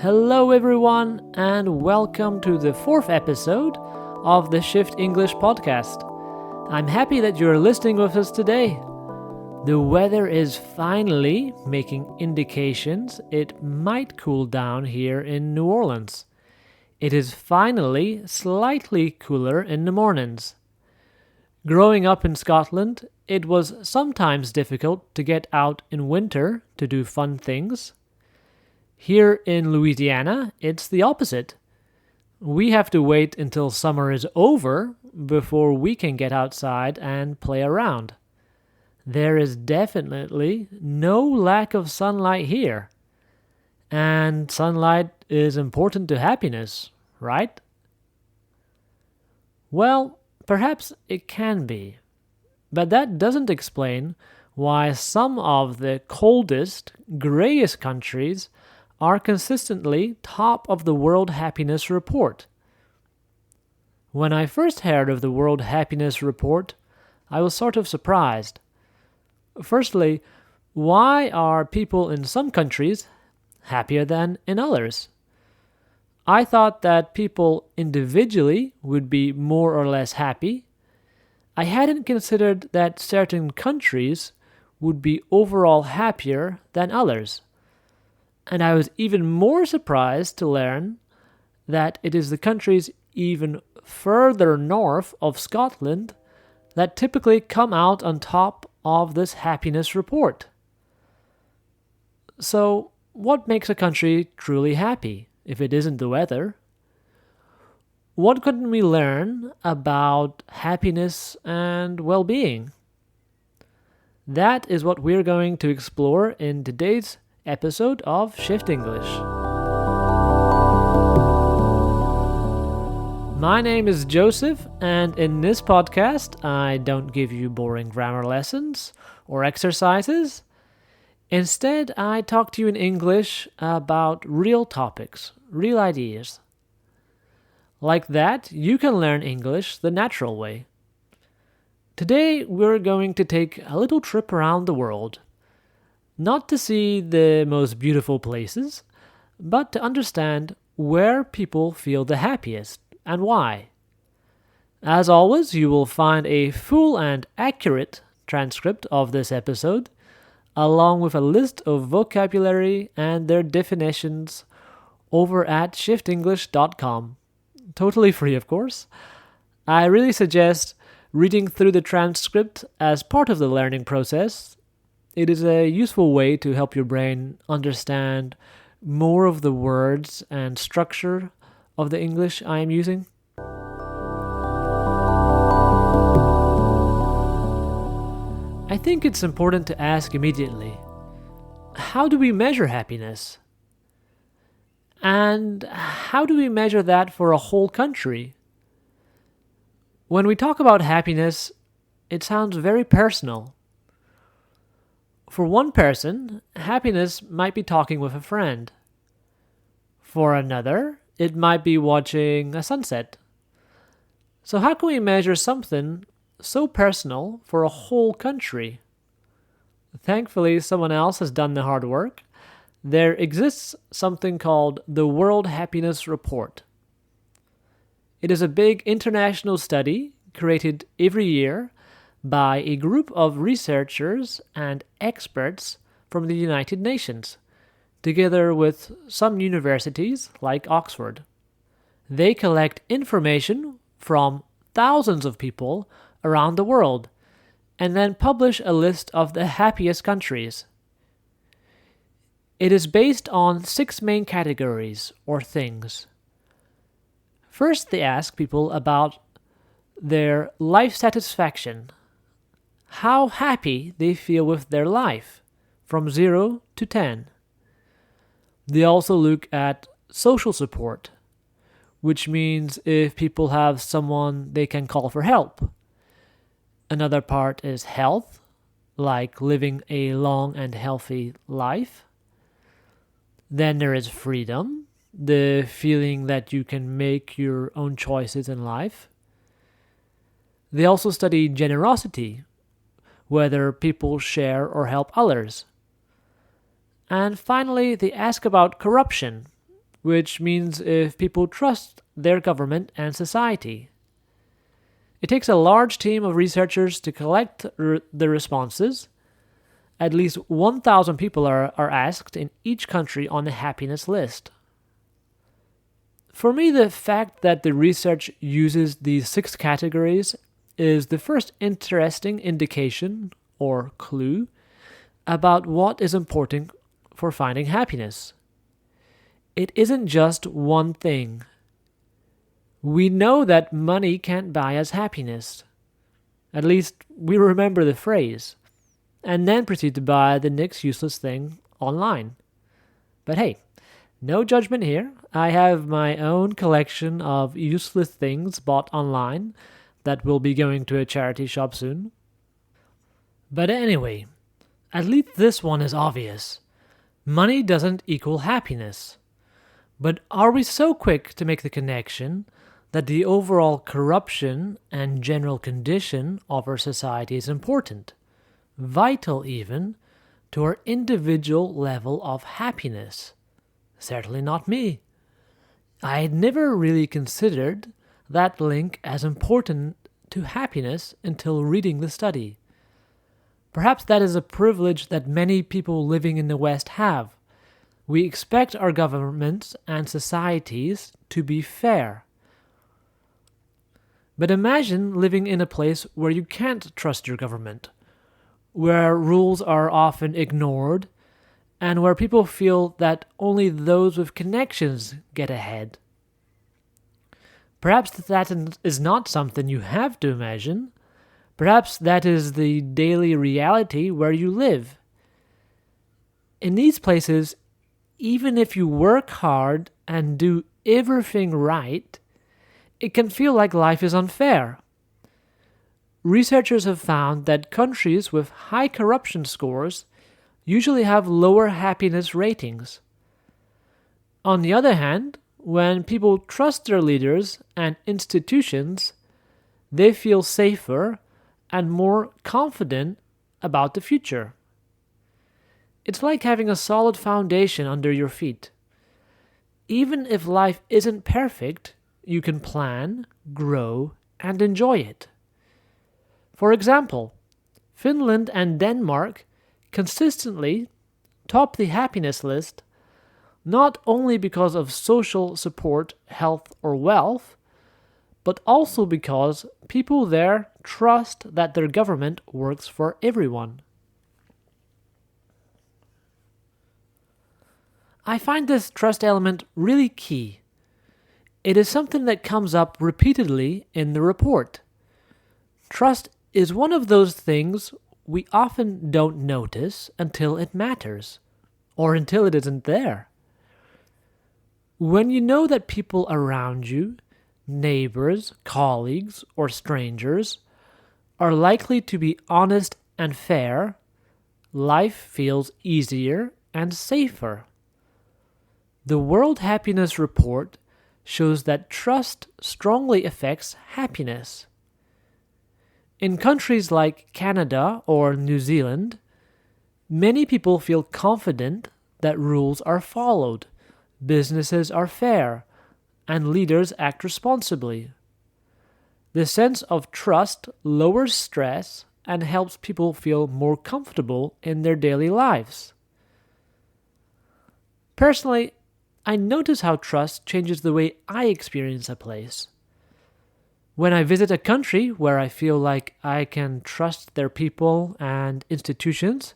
Hello everyone, and welcome to the fourth episode of the Shift English podcast. I'm happy that you're listening with us today. The weather is finally making indications it might cool down here in New Orleans. It is finally slightly cooler in the mornings. Growing up in Scotland, it was sometimes difficult to get out in winter to do fun things. Here in Louisiana, it's the opposite. We have to wait until summer is over before we can get outside and play around. There is definitely no lack of sunlight here. And sunlight is important to happiness, right? Well, perhaps it can be. But that doesn't explain why some of the coldest, grayest countries are consistently top of the World Happiness Report. When I first heard of the World Happiness Report, I was sort of surprised. Firstly, why are people in some countries happier than in others? I thought that people individually would be more or less happy. I hadn't considered that certain countries would be overall happier than others. And I was even more surprised to learn that it is the countries even further north of Scotland that typically come out on top of this happiness report. So, what makes a country truly happy if it isn't the weather? What can we learn about happiness and well-being? That is what we're going to explore in today's episode of Shift English. My name is Joseph, and in this podcast, I don't give you boring grammar lessons or exercises. Instead, I talk to you in English about real topics, real ideas. Like that, you can learn English the natural way. Today, we're going to take a little trip around the world. Not to see the most beautiful places, but to understand where people feel the happiest and why. As always, you will find a full and accurate transcript of this episode, along with a list of vocabulary and their definitions over at shiftenglish.com. Totally free, of course. I really suggest reading through the transcript as part of the learning process. It is a useful way to help your brain understand more of the words and structure of the English I am using. I think it's important to ask immediately, how do we measure happiness? And how do we measure that for a whole country? When we talk about happiness, it sounds very personal. For one person, happiness might be talking with a friend. For another, it might be watching a sunset. So how can we measure something so personal for a whole country? Thankfully, someone else has done the hard work. There exists something called the World Happiness Report. It is a big international study created every year by a group of researchers and experts from the United Nations, together with some universities like Oxford. They collect information from thousands of people around the world and then publish a list of the happiest countries. It is based on 6 main categories or things. First, they ask people about their life satisfaction, how happy they feel with their life, from 0 to 10. They also look at social support, which means if people have someone they can call for help. Another part is health, like living a long and healthy life. Then there is freedom, the feeling that you can make your own choices in life. They also study generosity, whether people share or help others. And finally, they ask about corruption, which means if people trust their government and society. It takes a large team of researchers to collect the responses. At least 1,000 people are asked in each country on the happiness list. For me, the fact that the research uses these 6 categories is the first interesting indication, or clue, about what is important for finding happiness. It isn't just one thing. We know that money can't buy us happiness. At least we remember the phrase, and then proceed to buy the next useless thing online. But hey, no judgment here. I have my own collection of useless things bought online that will be going to a charity shop soon. But anyway, at least this one is obvious. Money doesn't equal happiness. But are we so quick to make the connection that the overall corruption and general condition of our society is important, vital even, to our individual level of happiness? Certainly not me. I had never really considered that link as important to happiness until reading the study. Perhaps that is a privilege that many people living in the West have. We expect our governments and societies to be fair. But imagine living in a place where you can't trust your government, where rules are often ignored, and where people feel that only those with connections get ahead. Perhaps that is not something you have to imagine. Perhaps that is the daily reality where you live. In these places, even if you work hard and do everything right, it can feel like life is unfair. Researchers have found that countries with high corruption scores usually have lower happiness ratings. On the other hand, when people trust their leaders and institutions, they feel safer and more confident about the future. It's like having a solid foundation under your feet. Even if life isn't perfect, you can plan, grow, and enjoy it. For example, Finland and Denmark consistently top the happiness list, not only because of social support, health, or wealth, but also because people there trust that their government works for everyone. I find this trust element really key. It is something that comes up repeatedly in the report. Trust is one of those things we often don't notice until it matters, or until it isn't there. When you know that people around you, neighbors, colleagues, or strangers, are likely to be honest and fair, life feels easier and safer. The World Happiness Report shows that trust strongly affects happiness. In countries like Canada or New Zealand, many people feel confident that rules are followed, businesses are fair, and leaders act responsibly. The sense of trust lowers stress and helps people feel more comfortable in their daily lives. Personally, I notice how trust changes the way I experience a place. When I visit a country where I feel like I can trust their people and institutions,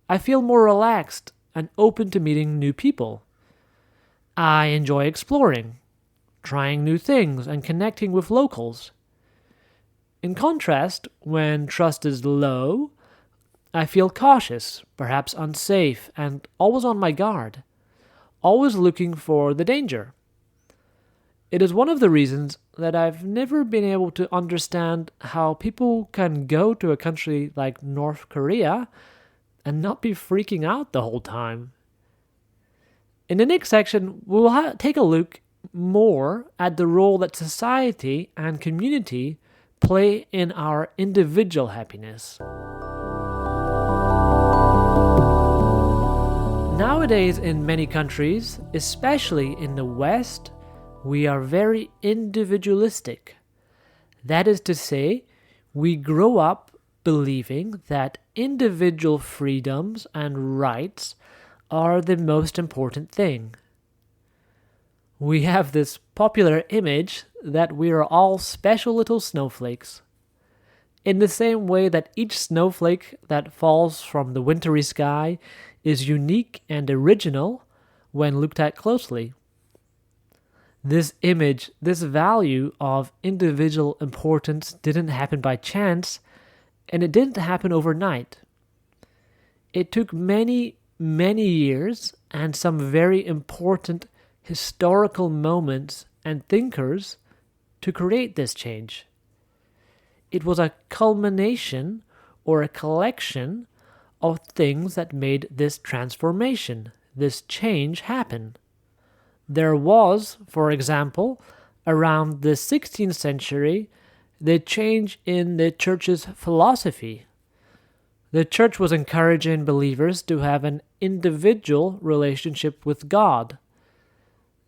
I feel more relaxed and open to meeting new people. I enjoy exploring, trying new things, and connecting with locals. In contrast, when trust is low, I feel cautious, perhaps unsafe, and always on my guard, always looking for the danger. It is one of the reasons that I've never been able to understand how people can go to a country like North Korea and not be freaking out the whole time. In the next section, we'll take a look more at the role that society and community play in our individual happiness. Now Nowadays, in many countries, especially in the West, we are very individualistic. That is to say, we grow up believing that individual freedoms and rights are the most important thing. We have this popular image that we are all special little snowflakes. In the same way that each snowflake that falls from the wintry sky is unique and original when looked at closely. This image, this value of individual importance didn't happen by chance, and it didn't happen overnight. It took many, many years and some very important historical moments and thinkers to create this change. It was a culmination or a collection of things that made this transformation, this change happen. There was, for example, around the 16th century, the change in the church's philosophy. The church was encouraging believers to have an individual relationship with God.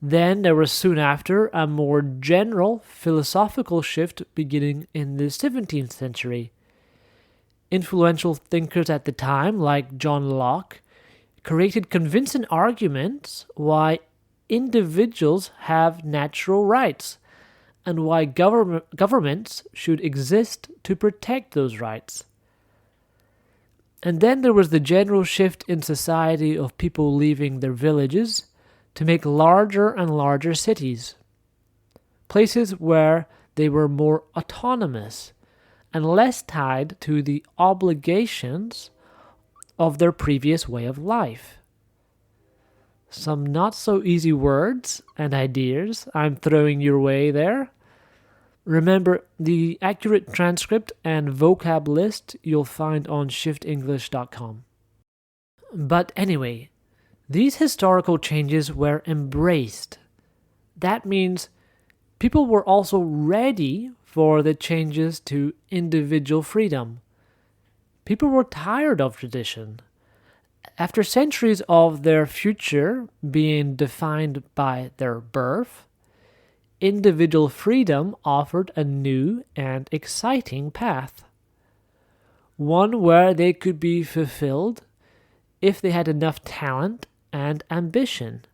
Then there was soon after a more general philosophical shift beginning in the 17th century. Influential thinkers at the time, like John Locke, created convincing arguments why individuals have natural rights and why governments should exist to protect those rights. And then there was the general shift in society of people leaving their villages to make larger and larger cities, places where they were more autonomous and less tied to the obligations of their previous way of life. Some not so easy words and ideas I'm throwing your way there. Remember, the accurate transcript and vocab list you'll find on ShiftEnglish.com. But anyway, these historical changes were embraced. That means people were also ready for the changes to individual freedom. People were tired of tradition. After centuries of their future being defined by their birth, individual freedom offered a new and exciting path. One where they could be fulfilled if they had enough talent and ambition.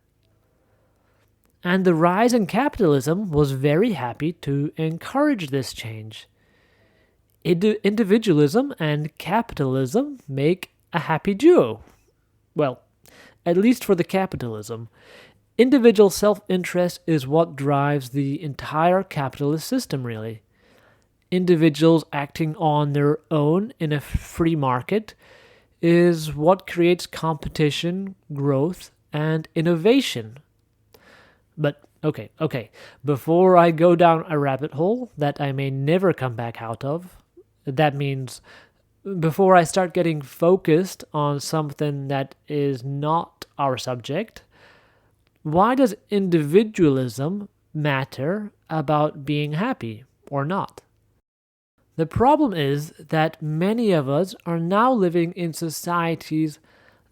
And the rise in capitalism was very happy to encourage this change. Individualism and capitalism make a happy duo. Well, at least for the capitalism. Individual self-interest is what drives the entire capitalist system, really. Individuals acting on their own in a free market is what creates competition, growth, and innovation. But okay, before I go down a rabbit hole that I may never come back out of, that means before I start getting focused on something that is not our subject, why does individualism matter about being happy or not? The problem is that many of us are now living in societies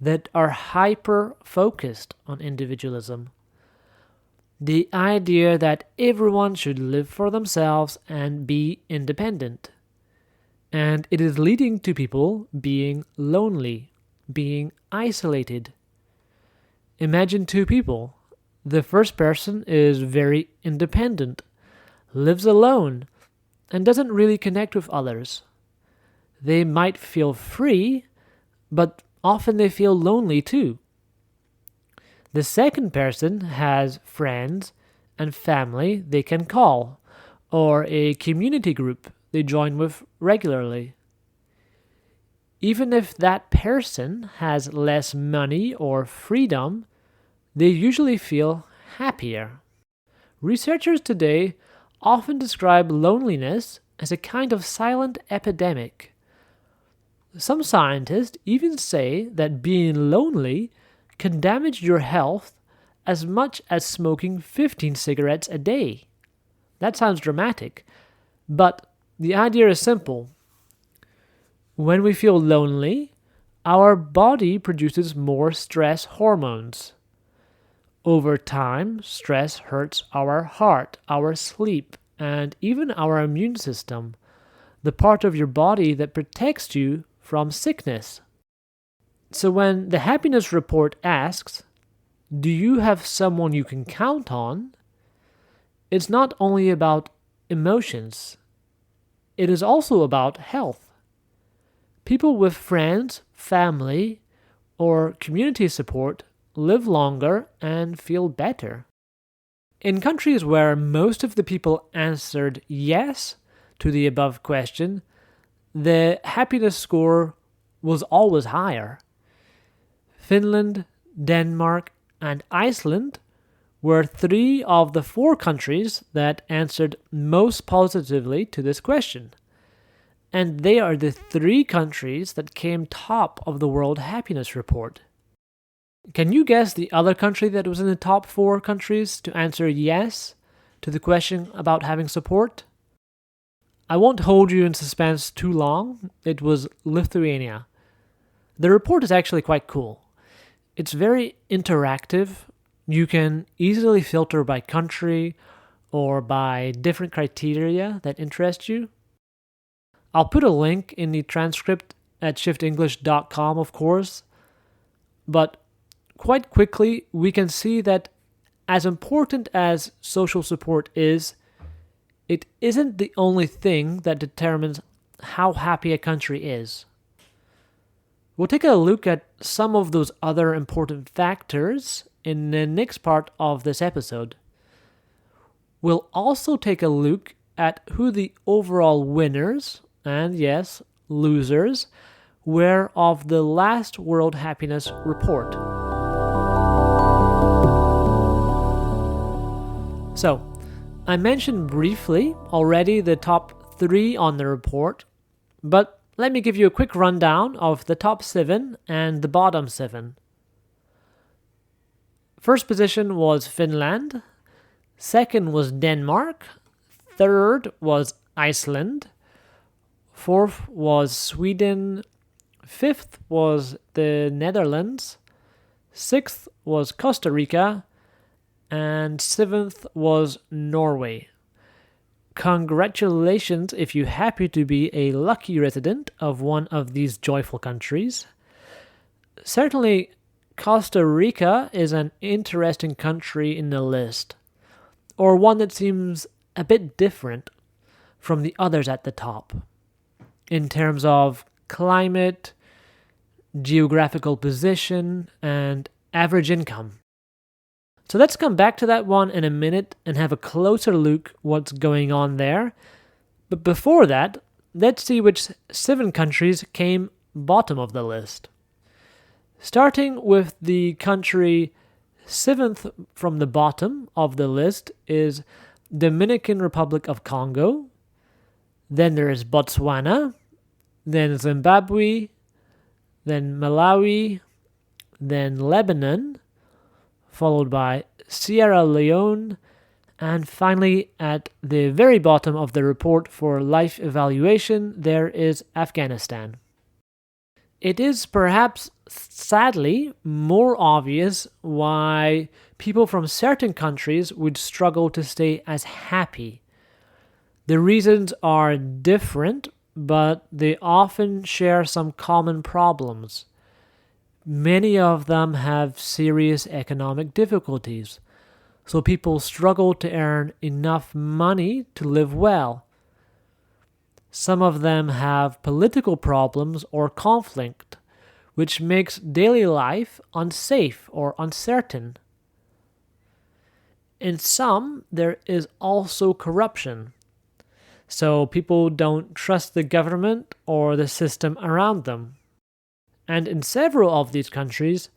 that are hyper-focused on individualism. The idea that everyone should live for themselves and be independent. And it is leading to people being lonely, being isolated. Imagine two people. The first person is very independent, lives alone, and doesn't really connect with others. They might feel free, but often they feel lonely too. The second person has friends and family they can call, or a community group they join with regularly. Even if that person has less money or freedom, they usually feel happier. Researchers today often describe loneliness as a kind of silent epidemic. Some scientists even say that being lonely can damage your health as much as smoking 15 cigarettes a day. That sounds dramatic, but the idea is simple. When we feel lonely, our body produces more stress hormones. Over time, stress hurts our heart, our sleep, and even our immune system, the part of your body that protects you from sickness. So when the happiness report asks, do you have someone you can count on? It's not only about emotions. It is also about health. People with friends, family, or community support live longer and feel better. In countries where most of the people answered yes to the above question, the happiness score was always higher. Finland, Denmark, and Iceland were 3 of the 4 countries that answered most positively to this question. And they are the 3 countries that came top of the World Happiness Report. Can you guess the other country that was in the top 4 countries to answer yes to the question about having support? I won't hold you in suspense too long. It was Lithuania. The report is actually quite cool. It's very interactive. You can easily filter by country or by different criteria that interest you. I'll put a link in the transcript at ShiftEnglish.com, of course, but quite quickly we can see that as important as social support is, it isn't the only thing that determines how happy a country is. We'll take a look at some of those other important factors in the next part of this episode. We'll also take a look at who the overall winners, and yes, losers, were of the last World Happiness Report. So, I mentioned briefly already the top 3 on the report, but let me give you a quick rundown of the top 7 and the bottom 7. First position was Finland, second was Denmark, third was Iceland, fourth was Sweden, fifth was the Netherlands, sixth was Costa Rica, and 7th was Norway. Congratulations if you're happy to be a lucky resident of one of these joyful countries. Certainly, Costa Rica is an interesting country in the list, or one that seems a bit different from the others at the top, in terms of climate, geographical position, and average income. So let's come back to that one in a minute and have a closer look what's going on there. But before that, let's see which 7 countries came bottom of the list. Starting with the country 7th from the bottom of the list is Dominican Republic of Congo. Then there is Botswana, then Zimbabwe, then Malawi, then Lebanon, followed by Sierra Leone, and finally at the very bottom of the report for life evaluation, there is Afghanistan. It is perhaps, sadly, more obvious why people from certain countries would struggle to stay as happy. The reasons are different, but they often share some common problems. Many of them have serious economic difficulties, so people struggle to earn enough money to live well. Some of them have political problems or conflict, which makes daily life unsafe or uncertain. In some, there is also corruption, so people don't trust the government or the system around them. And in several of these countries,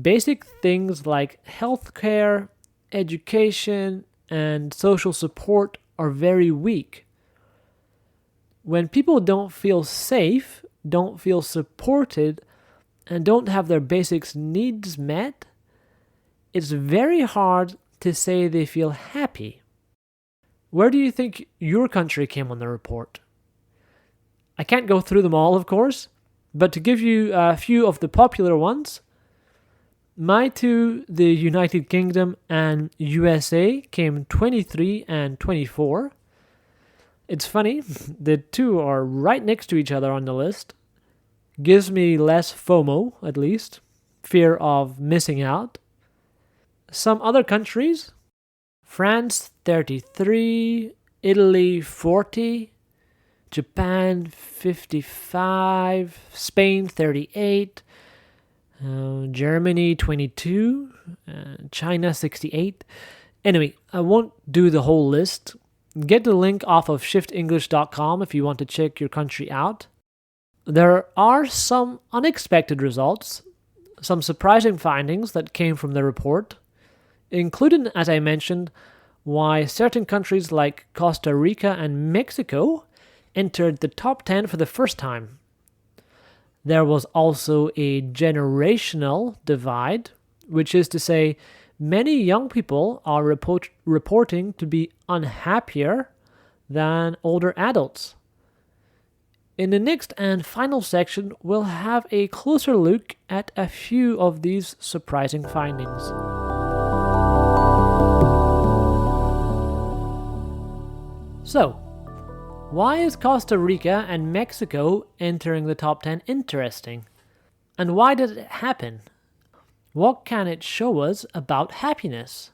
basic things like healthcare, education, and social support are very weak. When people don't feel safe, don't feel supported, and don't have their basic needs met, it's very hard to say they feel happy. Where do you think your country came on the report? I can't go through them all, of course, But to give you a few of the popular ones, my two, the United Kingdom and USA, came 23 and 24. It's funny, the two are right next to each other on the list. Gives me less FOMO, at least, fear of missing out. Some other countries, France 33, Italy 40, Japan 55, Spain 38, Germany 22, China 68. Anyway, I won't do the whole list. Get the link off of ShiftEnglish.com if you want to check your country out. There are some unexpected results, some surprising findings that came from the report, including, as I mentioned, why certain countries like Costa Rica and Mexico entered the top 10 for the first time. There was also a generational divide, which is to say, many young people are reporting to be unhappier than older adults. In the next and final section, we'll have a closer look at a few of these surprising findings. So, why is Costa Rica and Mexico entering the top 10 interesting? And why did it happen? What can it show us about happiness?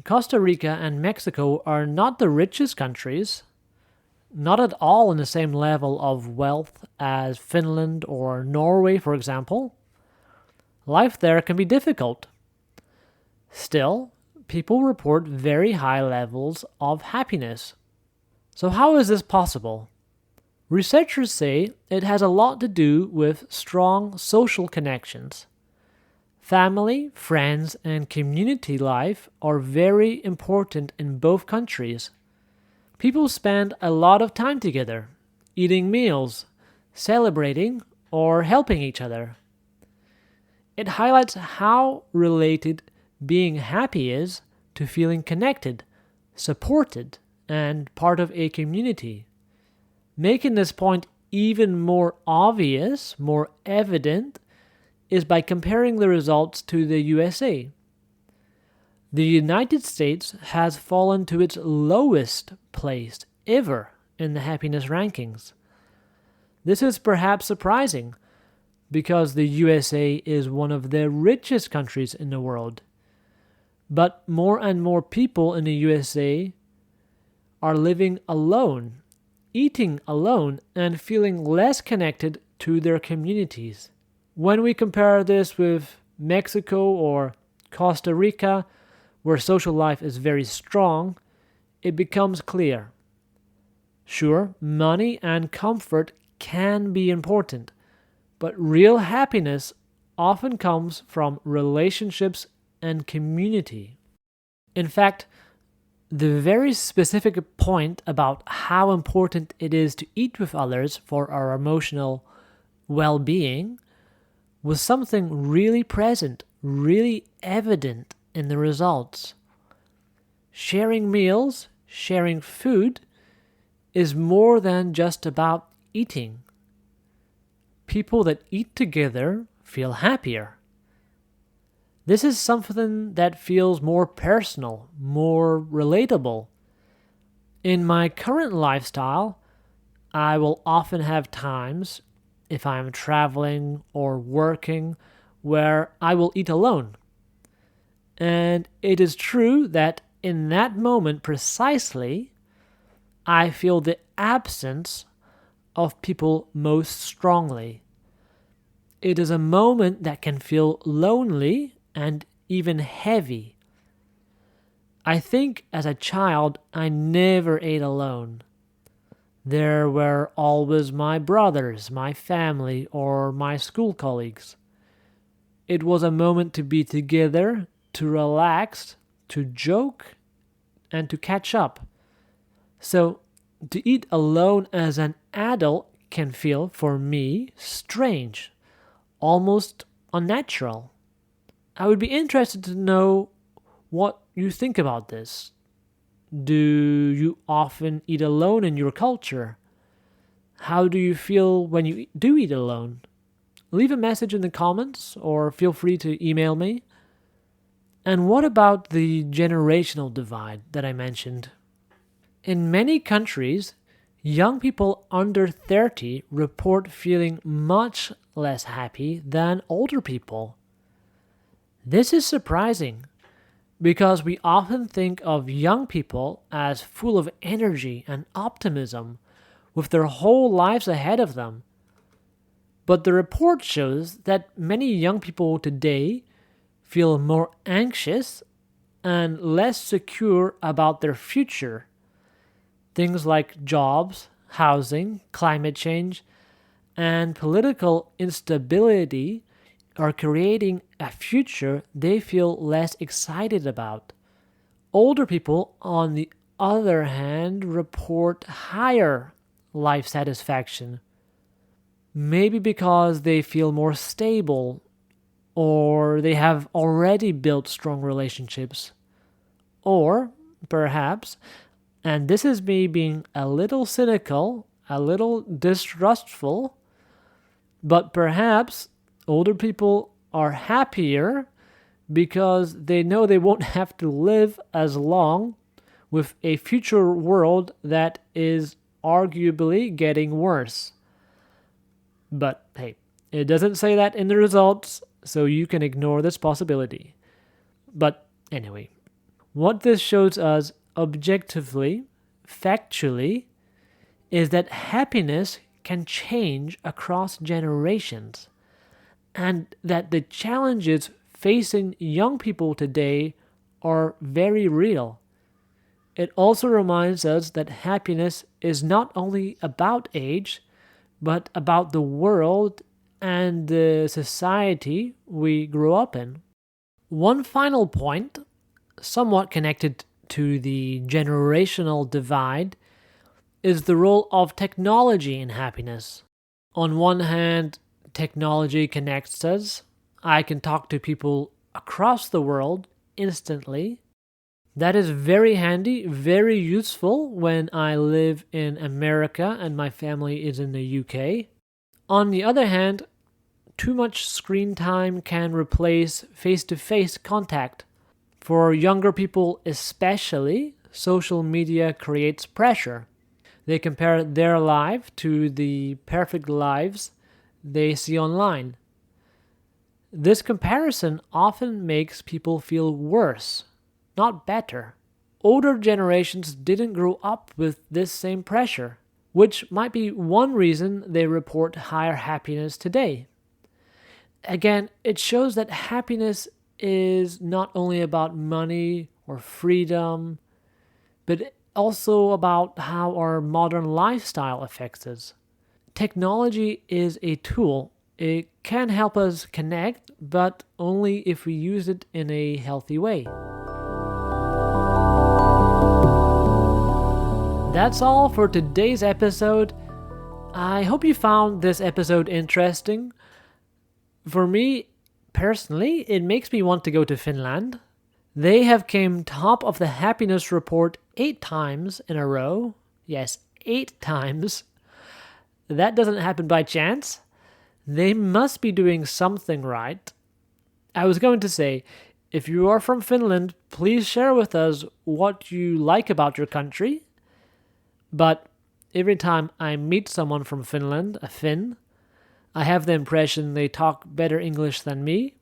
Costa Rica and Mexico are not the richest countries, not at all in the same level of wealth as Finland or Norway, for example. Life there can be difficult. Still, people report very high levels of happiness. So how is this possible? Researchers say it has a lot to do with strong social connections. Family, friends, and community life are very important in both countries. People spend a lot of time together, eating meals, celebrating, or helping each other. It highlights how related being happy is to feeling connected, supported, and part of a community. Making this point even more obvious, more evident, is by comparing the results to the USA. The United States has fallen to its lowest place ever in the happiness rankings. This is perhaps surprising, because the USA is one of the richest countries in the world. But more and more people in the USA are living alone, eating alone, and feeling less connected to their communities. When we compare this with Mexico or Costa Rica, where social life is very strong, it becomes clear. Sure, money and comfort can be important, but real happiness often comes from relationships and community. In fact, the very specific point about how important it is to eat with others for our emotional well-being was something really present, really evident in the results. Sharing meals, sharing food, is more than just about eating. People that eat together feel happier. This is something that feels more personal, more relatable. In my current lifestyle, I will often have times, if I'm traveling or working, where I will eat alone. And it is true that in that moment precisely, I feel the absence of people most strongly. It is a moment that can feel lonely and even heavy. I think as a child, I never ate alone. There were always my brothers, my family, or my school colleagues. It was a moment to be together, to relax, to joke, and to catch up. So, to eat alone as an adult can feel, for me, strange, almost unnatural. I would be interested to know what you think about this. Do you often eat alone in your culture? How do you feel when you do eat alone? Leave a message in the comments or feel free to email me. And what about the generational divide that I mentioned? In many countries, young people under 30 report feeling much less happy than older people. This is surprising because we often think of young people as full of energy and optimism with their whole lives ahead of them. But the report shows that many young people today feel more anxious and less secure about their future. Things like jobs, housing, climate change, and political instability are creating a future they feel less excited about. Older people, on the other hand, report higher life satisfaction. Maybe because they feel more stable or they have already built strong relationships. Or perhaps, and this is me being a little cynical, a little distrustful, but perhaps older people are happier because they know they won't have to live as long with a future world that is arguably getting worse. But hey, it doesn't say that in the results, so you can ignore this possibility. But anyway, what this shows us objectively, factually, is that happiness can change across generations, and that the challenges facing young people today are very real. It also reminds us that happiness is not only about age, but about the world and the society we grew up in. One final point, somewhat connected to the generational divide, is the role of technology in happiness. On one hand, technology connects us. I can talk to people across the world instantly. That is very handy, very useful when I live in America and my family is in the UK. On the other hand, too much screen time can replace face-to-face contact. For younger people especially, social media creates pressure. They compare their life to the perfect lives they see online. This comparison often makes people feel worse, not better. Older generations didn't grow up with this same pressure, which might be one reason they report higher happiness today. Again, it shows that happiness is not only about money or freedom, but also about how our modern lifestyle affects us. Technology is a tool. It can help us connect, but only if we use it in a healthy way. That's all for today's episode. I hope you found this episode interesting. For me, personally, it makes me want to go to Finland. They have came top of the happiness report 8 times in a row. Yes, 8 times. That doesn't happen by chance. They must be doing something right. I was going to say, if you are from Finland, please share with us what you like about your country. But every time I meet someone from Finland, a Finn, I have the impression they talk better English than me.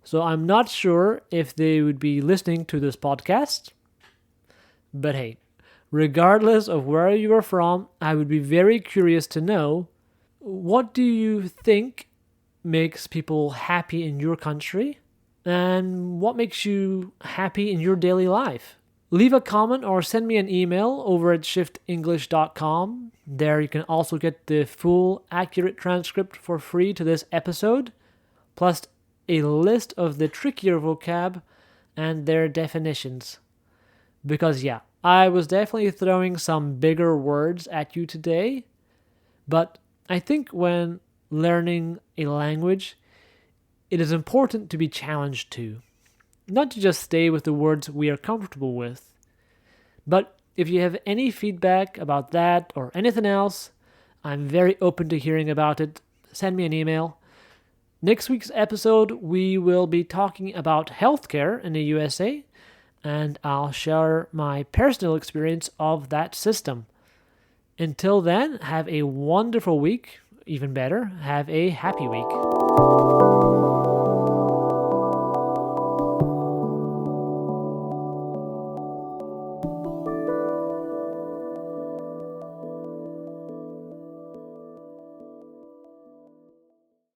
So I'm not sure if they would be listening to this podcast. But hey, regardless of where you are from, I would be very curious to know, what do you think makes people happy in your country? And what makes you happy in your daily life? Leave a comment or send me an email over at ShiftEnglish.com. There you can also get the full, accurate transcript for free to this episode, plus a list of the trickier vocab and their definitions. Because yeah, I was definitely throwing some bigger words at you today, but I think when learning a language, it is important to be challenged too. Not to just stay with the words we are comfortable with. But if you have any feedback about that or anything else, I'm very open to hearing about it. Send me an email. Next week's episode, we will be talking about healthcare in the USA, and I'll share my personal experience of that system. Until then, have a wonderful week. Even better, have a happy week.